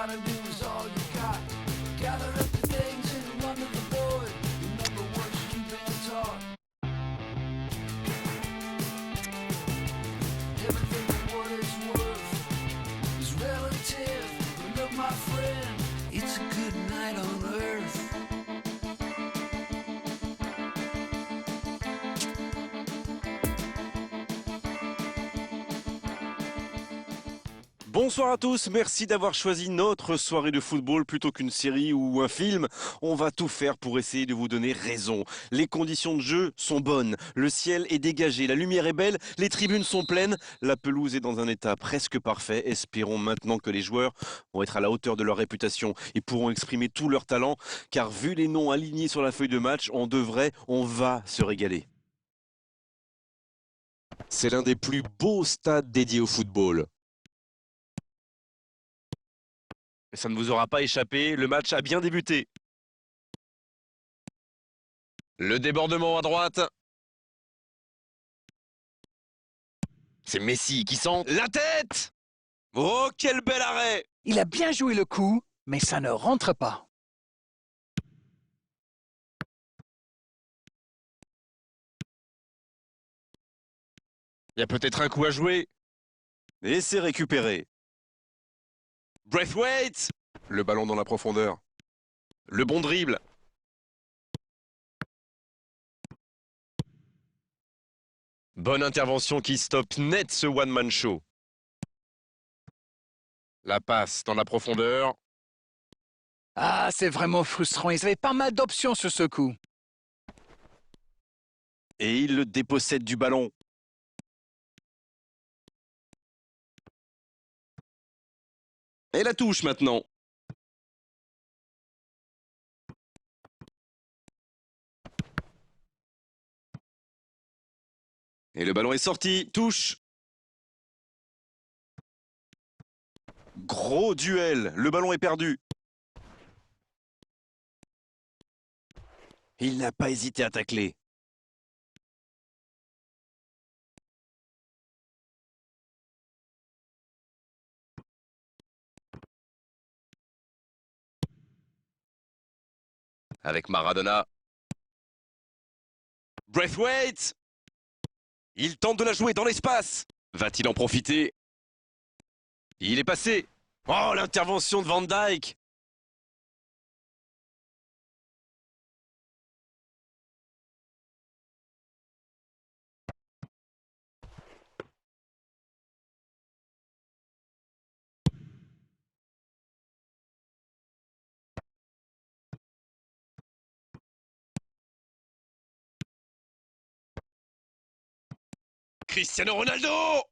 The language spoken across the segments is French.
gotta do is all you got. Gather up the things and run to the board. Remember what you've been taught. Everything for what it's worth is relative. But look, my friend, it's a good night on earth. Bonsoir à tous, merci d'avoir choisi notre soirée de football plutôt qu'une série ou un film. On va tout faire pour essayer de vous donner raison. Les conditions de jeu sont bonnes, le ciel est dégagé, la lumière est belle, les tribunes sont pleines, la pelouse est dans un état presque parfait. Espérons maintenant que les joueurs vont être à la hauteur de leur réputation et pourront exprimer tout leur talent, car vu les noms alignés sur la feuille de match, on va se régaler. C'est l'un des plus beaux stades dédiés au football. Ça ne vous aura pas échappé, le match a bien débuté. Le débordement à droite. C'est Messi qui centre. La tête! Oh, quel bel arrêt! Il a bien joué le coup, mais ça ne rentre pas. Il y a peut-être un coup à jouer. Et c'est récupéré. Braithwaite! Le ballon dans la profondeur. Le bon dribble. Bonne intervention qui stoppe net ce one-man show. La passe dans la profondeur. Ah, c'est vraiment frustrant. Ils avaient pas mal d'options sur ce coup. Et il le dépossède du ballon. Et la touche maintenant. Et le ballon est sorti. Touche. Gros duel. Le ballon est perdu. Il n'a pas hésité à tacler. Avec Maradona. Braithwaite! Il tente de la jouer dans l'espace. Va-t-il en profiter? Il est passé. Oh, l'intervention de Van Dijk. Cristiano Ronaldo!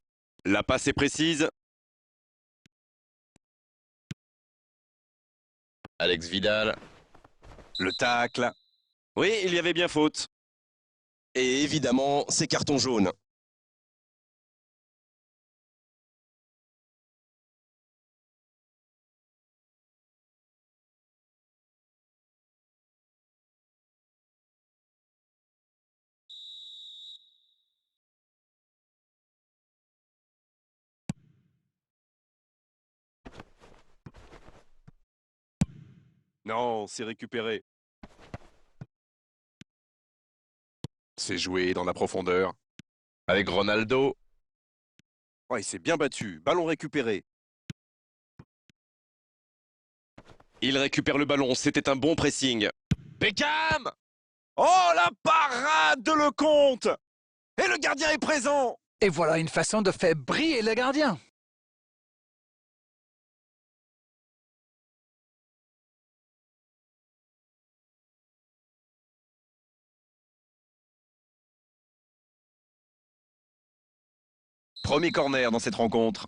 La passe est précise. Alex Vidal. Le tacle. Oui, il y avait bien faute. Et évidemment, c'est carton jaune. Non, c'est récupéré. C'est joué dans la profondeur. Avec Ronaldo. Oh, il s'est bien battu. Ballon récupéré. Il récupère le ballon. C'était un bon pressing. Beckham! Oh, la parade de Lecomte! Et le gardien est présent! Et voilà une façon de faire briller le gardien. Premier corner dans cette rencontre.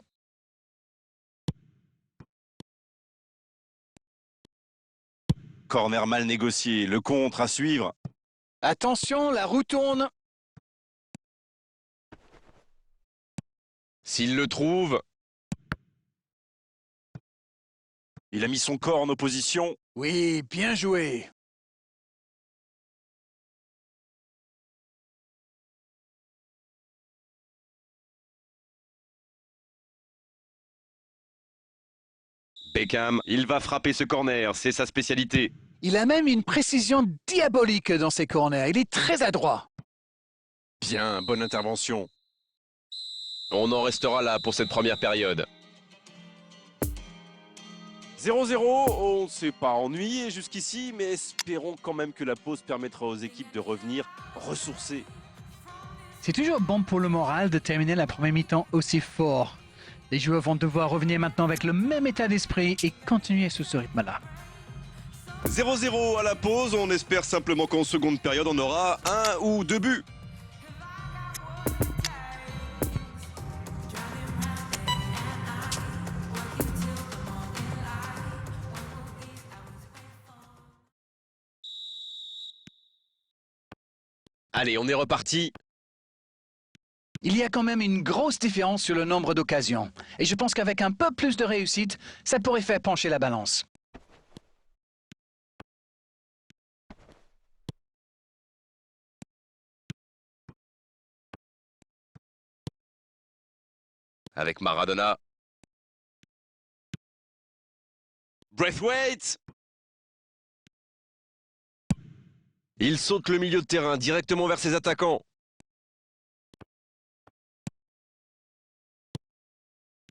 Corner mal négocié. Le contre à suivre. Attention, la roue tourne. S'il le trouve. Il a mis son corps en opposition. Oui, bien joué. Beckham, il va frapper ce corner, c'est sa spécialité. Il a même une précision diabolique dans ses corners. Il est très adroit. Bien, bonne intervention. On en restera là pour cette première période. 0-0, on ne s'est pas ennuyé jusqu'ici, mais espérons quand même que la pause permettra aux équipes de revenir ressourcées. C'est toujours bon pour le moral de terminer la première mi-temps aussi fort. Les joueurs vont devoir revenir maintenant avec le même état d'esprit et continuer sur ce rythme-là. 0-0 à la pause, on espère simplement qu'en seconde période on aura 1 ou 2 buts. Allez, on est reparti. Il y a quand même une grosse différence sur le nombre d'occasions. Et je pense qu'avec un peu plus de réussite, ça pourrait faire pencher la balance. Avec Maradona. Braithwaite. Il saute le milieu de terrain directement vers ses attaquants.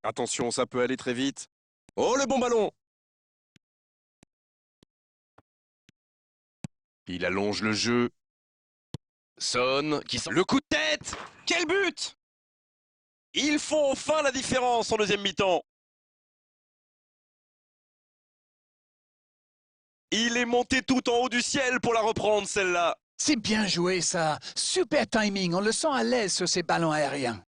Attention, ça peut aller très vite. Oh, le bon ballon! Il allonge le jeu. Son qui Le coup de tête! Quel but! Ils font enfin la différence en deuxième mi-temps. Il est monté tout en haut du ciel pour la reprendre, celle-là. C'est bien joué ça. Super timing. On le sent à l'aise sur ces ballons aériens.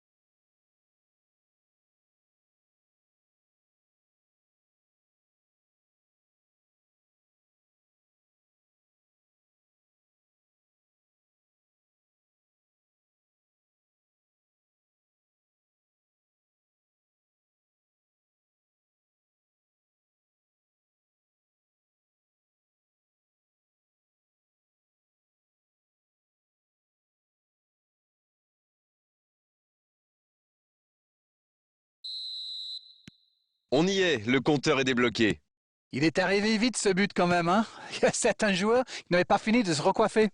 On y est, le compteur est débloqué. Il est arrivé vite ce but quand même, hein. Il y a certains joueurs qui n'avaient pas fini de se recoiffer.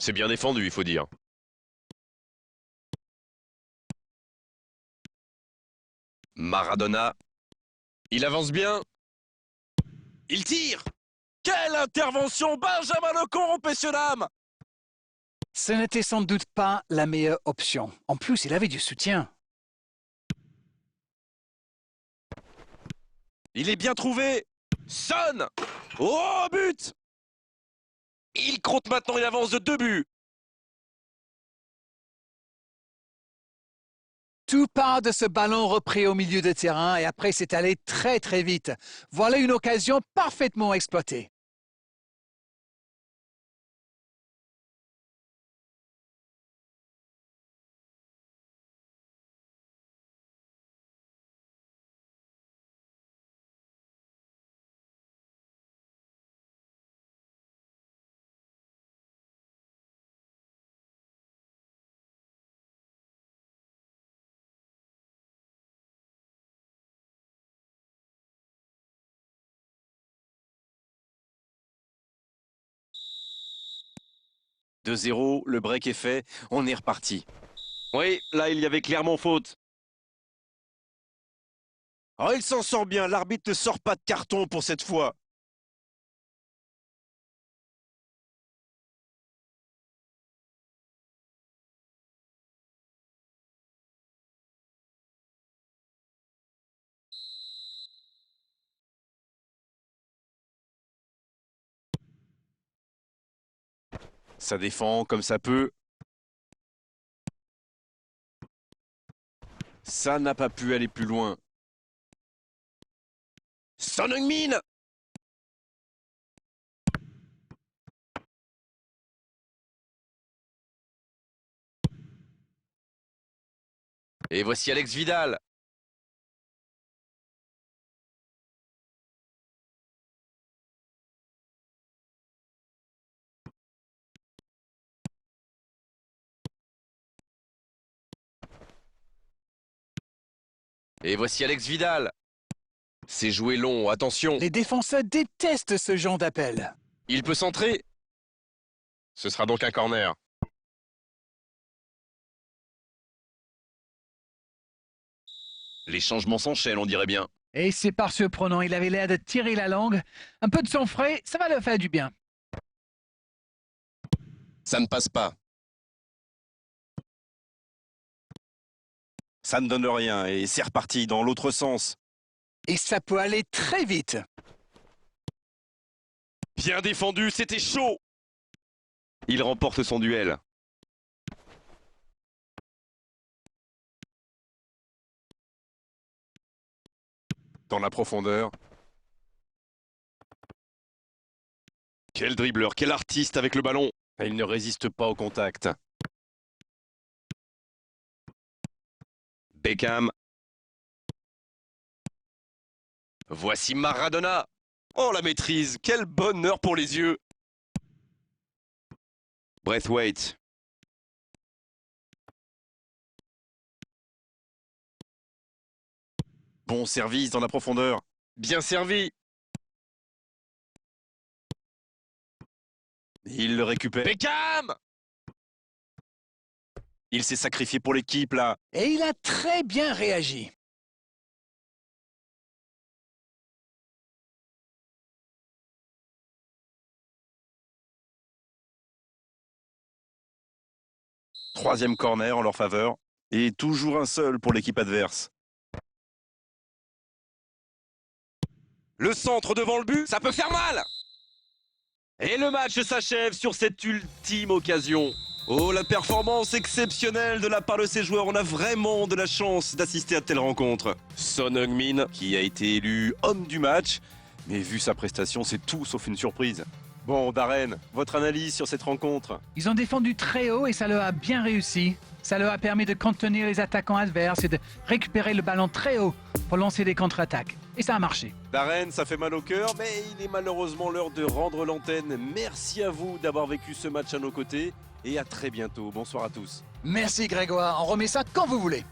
C'est bien défendu, il faut dire. Maradona. Il avance bien. Il tire. Quelle intervention, Benjamin Lecomte, messieurs dames! Ce n'était sans doute pas la meilleure option. En plus, il avait du soutien. Il est bien trouvé. Son. Oh, but! Il compte maintenant une avance de 2 buts. Tout part de ce ballon repris au milieu de terrain et après c'est allé très très vite. Voilà une occasion parfaitement exploitée. « 2-0, le break est fait, on est reparti. Oui, là il y avait clairement faute. Oh, il s'en sort bien, l'arbitre ne sort pas de carton pour cette fois. Ça défend comme ça peut. Ça n'a pas pu aller plus loin. Son Heung-min! Et voici Alex Vidal. Et voici Alex Vidal. C'est joué long, attention. Les défenseurs détestent ce genre d'appel. Il peut centrer. Ce sera donc un corner. Les changements s'enchaînent, on dirait bien. Et c'est par surprenant, il avait l'air de tirer la langue. Un peu de sang frais, ça va le faire du bien. Ça ne passe pas. Ça ne donne rien et c'est reparti dans l'autre sens. Et ça peut aller très vite. Bien défendu, c'était chaud. Il remporte son duel. Dans la profondeur. Quel dribbleur, quel artiste avec le ballon. Et il ne résiste pas au contact. Beckham. Voici Maradona. Oh, la maîtrise, quel bonheur pour les yeux. Braithwaite. Bon service dans la profondeur. Bien servi. Il le récupère. Beckham! Il s'est sacrifié pour l'équipe, là. Et il a très bien réagi. Troisième corner en leur faveur. Et toujours un seul pour l'équipe adverse. Le centre devant le but, ça peut faire mal! Et le match s'achève sur cette ultime occasion. Oh, la performance exceptionnelle de la part de ces joueurs. On a vraiment de la chance d'assister à de telles rencontres. Son Heung-min, qui a été élu homme du match. Mais vu sa prestation, c'est tout sauf une surprise. Bon, Darren, votre analyse sur cette rencontre? Ils ont défendu très haut et ça leur a bien réussi. Ça leur a permis de contenir les attaquants adverses et de récupérer le ballon très haut pour lancer des contre-attaques. Et ça a marché. Darren, ça fait mal au cœur, mais il est malheureusement l'heure de rendre l'antenne. Merci à vous d'avoir vécu ce match à nos côtés et à très bientôt. Bonsoir à tous. Merci Grégoire, on remet ça quand vous voulez.